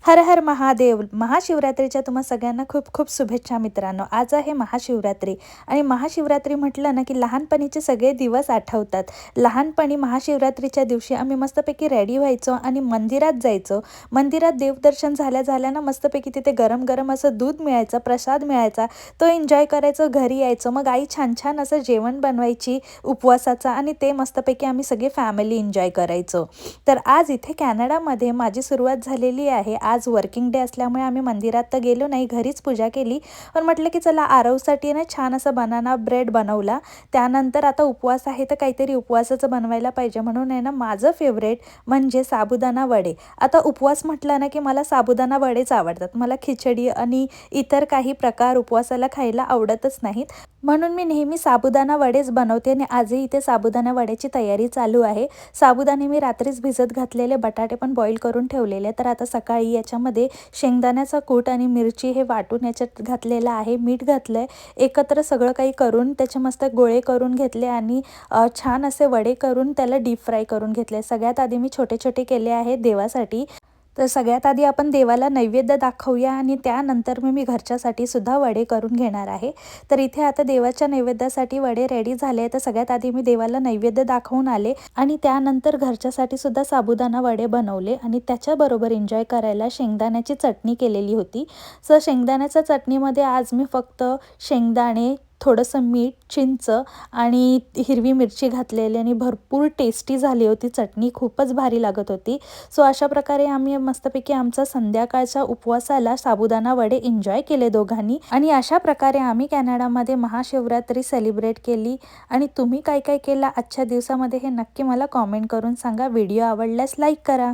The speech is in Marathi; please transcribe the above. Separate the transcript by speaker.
Speaker 1: हर हर महादेव. महाशिवरात्रीच्या तुम्हा सगळ्यांना खूप खूप शुभेच्छा मित्रांनो. आज आहे महाशिवरात्री आणि महाशिवरात्री म्हटलं ना की लहानपणीचे सगळे दिवस आठवतात. लहानपणी महाशिवरात्रीच्या दिवशी आम्ही मस्तपैकी रेडी व्हायचो आणि मंदिरात जायचो. मंदिरात देवदर्शन झाल्या ना मस्तपैकी तिथे गरम गरम असं दूध मिळायचं, प्रसाद मिळायचा, तो एन्जॉय करायचो. घरी यायचो, मग आई छान छान असं जेवण बनवायची उपवासाचा आणि ते मस्तपैकी आम्ही सगळे फॅमिली एन्जॉय करायचो. तर आज इथे कॅनडामध्ये माझी सुरुवात झालेली आहे. आज वर्किंग डे असल्यामुळे आम्ही मंदिरात तर गेलो नाही, घरीच पूजा केली. पण म्हटलं की चला आरवसाठी ना छान असा बनाना ब्रेड बनवला. त्यानंतर आता उपवास आहे तर काहीतरी उपवासाचं बनवायला पाहिजे म्हणून आहे ना माझं फेवरेट म्हणजे साबुदाणा वडे. आता उपवास म्हटलं ना की मला साबुदाणा वडेच आवडतात. मला खिचडी आणि इतर काही प्रकार उपवासाला खायला आवडतच नाहीत. म्हणून मी नेहमी साबुदाणा वडेच बनवते आणि आजही इथे साबुदाणा वड्याची तयारी चालू आहे. साबुदाणे मी रात्रीच भिजत घातलेले, बटाटे पण बॉईल करून ठेवलेले. तर आता सकाळी याच्यामध्ये शेंगदाण्याचा कूट आणि मिरची हे वाटून याच्यात घातलेलं आहे, मीठ घातलं आहे, एकत्र सगळं काही करून त्याचे मस्त गोळे करून घेतले आणि छान असे वडे करून त्याला डीप फ्राय करून घेतले. सगळ्यात आधी मी छोटे छोटे केले आहेत देवासाठी. तर सगळ्यात आधी आपण देवाला नैवेद्य दाखवूया आणि त्यानंतर मी घरच्यासाठी सुद्धा वडे करून घेणार आहे. तर इथे आता देवाच्या नैवेद्यासाठी वडे रेडी झाले. तर सगळ्यात आधी मी देवाला नैवेद्य दाखवून आले आणि त्यानंतर घरच्यासाठी सुद्धा साबुदाणा वडे बनवले आणि त्याच्याबरोबर एन्जॉय करायला शेंगदाण्याची चटणी केलेली होती. सो शेंगदाण्याच्या चटणीमध्ये आज मी फक्त शेंगदाणे, थोडंसं मीठ, चिंच आणि हिरवी मिरची घातलेली आणि भरपूर टेस्टी झाली होती चटणी, खूपच भारी लागत होती. सो अशा प्रकारे आम्ही मस्तपैकी आमचा संध्याकाळच्या उपवासाला साबुदाणा वडे एन्जॉय केले दोघांनी आणि अशा प्रकारे आम्ही कॅनडामध्ये महाशिवरात्री सेलिब्रेट केली. आणि तुम्ही काय काय केलं आजच्या दिवसामध्ये हे नक्की मला कॉमेंट करून सांगा. व्हिडिओ आवडल्यास लाईक करा.